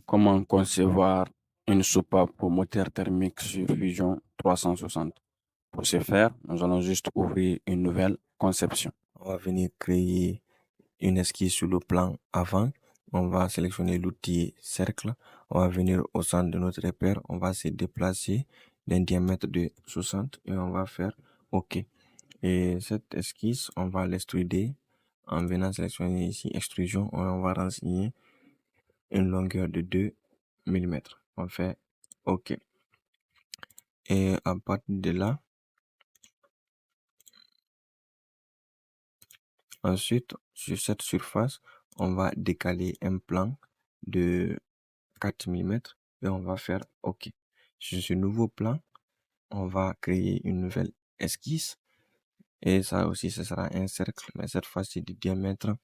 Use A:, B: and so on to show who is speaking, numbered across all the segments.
A: Comment concevoir une soupape pour moteur thermique sur Fusion 360? Pour ce faire, nous allons juste ouvrir une nouvelle conception.
B: On va venir créer une esquisse sur le plan avant. On va sélectionner l'outil cercle. On va venir au centre de notre repère. On va se déplacer d'un diamètre de 60 et on va faire OK. Et cette esquisse, on va l'extruder en venant sélectionner ici extrusion. On va renseigner une longueur de 2 mm. On fait OK. Et à partir de là, ensuite, sur cette surface, on va décaler un plan de 4 mm et on va faire OK. Sur ce nouveau plan, on va créer une nouvelle esquisse et ça aussi, ce sera un cercle, mais cette fois-ci de diamètre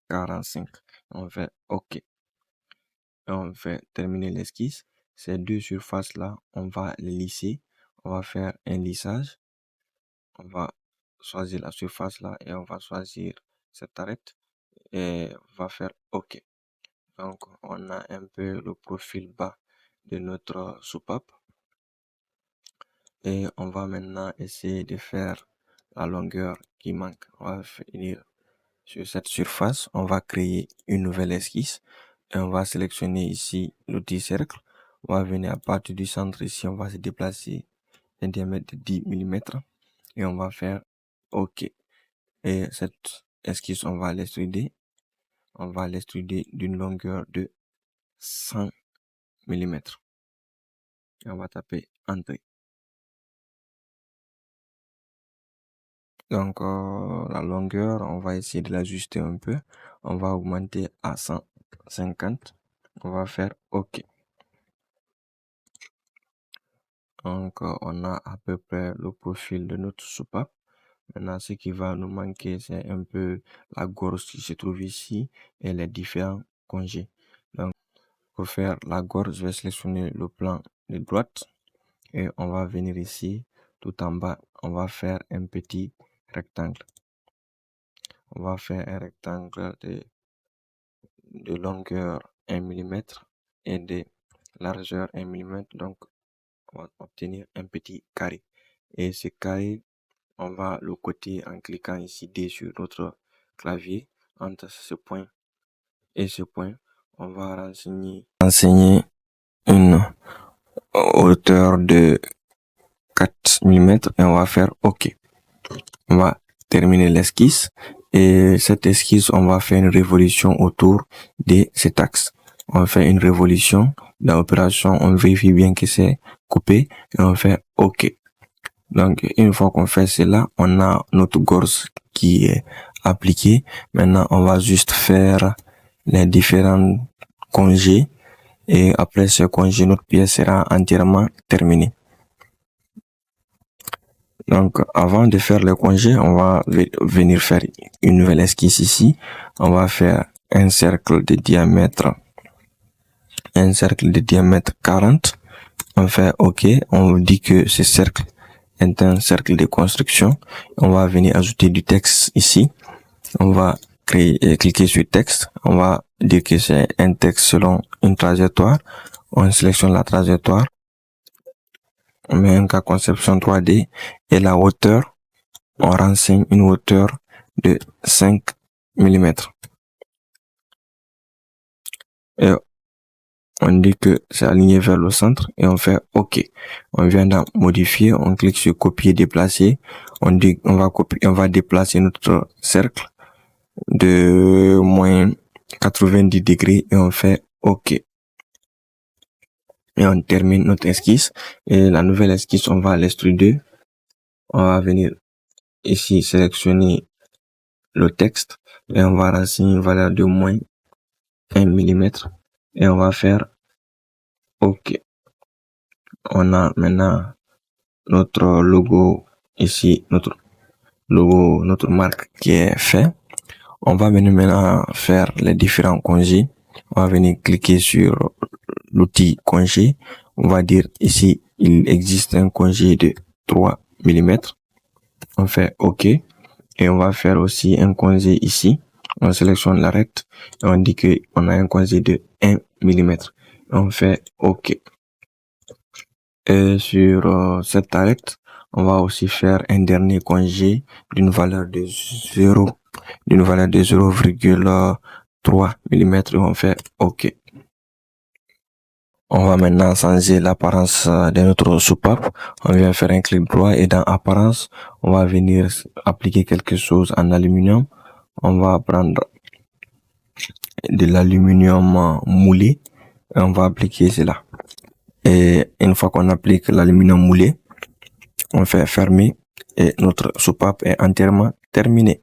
B: 45. On fait OK. Et on fait terminer l'esquisse. Ces deux surfaces-là, on va les lisser. On va faire un lissage. On va choisir la surface là et on va choisir cette arête et on va faire OK. Donc, on a un peu le profil bas de notre soupape. Et on va maintenant essayer de faire la longueur qui manque. On va finir sur cette surface. On va créer une nouvelle esquisse. Et on va sélectionner ici l'outil cercle. On va venir à partir du centre ici. On va se déplacer un diamètre de 10 mm. Et on va faire OK. Et cette esquisse, on va l'extruder. On va l'extruder d'une longueur de 100 mm. Et on va taper Entrée. Donc, la longueur, on va essayer de l'ajuster un peu. On va augmenter à 150. On va faire OK. Donc, on a à peu près le profil de notre soupape. Maintenant, ce qui va nous manquer, c'est un peu la gorge qui se trouve ici et les différents congés. Donc, pour faire la gorge, je vais sélectionner le plan de droite et on va venir ici, tout en bas, on va faire un petit rectangle. On va faire un rectangle de longueur 1 mm et de largeur 1 mm. Donc, on va obtenir un petit carré. Et ce carré, on va le coter en cliquant ici D sur notre clavier. Entre ce point et ce point, on va renseigner une hauteur de 4 mm et on va faire OK. On va terminer l'esquisse et cette esquisse, on va faire une révolution autour de cet axe. On fait une révolution. Dans l'opération, on vérifie bien que c'est coupé et on fait OK. Donc, une fois qu'on fait cela, on a notre gorge qui est appliquée. Maintenant, on va juste faire les différents congés et après ce congé, notre pièce sera entièrement terminée. Donc, avant de faire le congé, on va venir faire une nouvelle esquisse ici. On va faire un cercle de diamètre 40. On fait OK. On dit que ce cercle est un cercle de construction. On va venir ajouter du texte ici. On va cliquer sur texte. On va dire que c'est un texte selon une trajectoire. On sélectionne la trajectoire. On met un cas conception 3D et la hauteur, on renseigne une hauteur de 5 mm. Et on dit que c'est aligné vers le centre et on fait OK. On vient d'en modifier, on clique sur copier, déplacer. On dit on va déplacer notre cercle de moins 90 degrés et on fait OK. Et on termine notre esquisse. Et la nouvelle esquisse, on va l'extruder. On va venir ici sélectionner le texte et on va renseigner une valeur de moins 1 mm et on va faire OK. On a maintenant notre logo ici, notre logo, notre marque qui est fait. On va venir maintenant faire les différents congés. On va venir cliquer sur l'outil congé. On va dire ici, il existe un congé de 3 mm. On fait OK. Et on va faire aussi un congé ici. On sélectionne l'arête et on dit qu'on a un congé de 1 mm. on fait OK. Et sur cette arête, on va aussi faire un dernier congé d'une valeur de 0,3 mm. On fait OK. On va maintenant changer l'apparence de notre soupape. On vient faire un clic droit et dans apparence, on va venir appliquer quelque chose en aluminium. On va prendre de l'aluminium moulé et on va appliquer cela. Et une fois qu'on applique l'aluminium moulé, on fait fermer et notre soupape est entièrement terminée.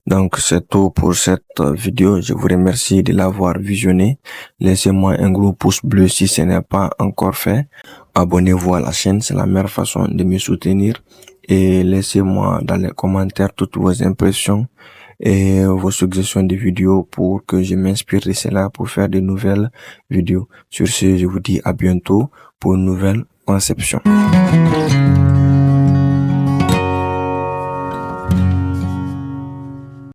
B: Donc c'est tout pour cette vidéo. Je vous remercie de l'avoir visionné. Laissez-moi un gros pouce bleu si ce n'est pas encore fait. Abonnez-vous à la chaîne, c'est la meilleure façon de me soutenir. Et laissez-moi dans les commentaires toutes vos impressions et vos suggestions de vidéos pour que je m'inspire de cela pour faire de nouvelles vidéos. Sur ce, je vous dis à bientôt pour une nouvelle conception.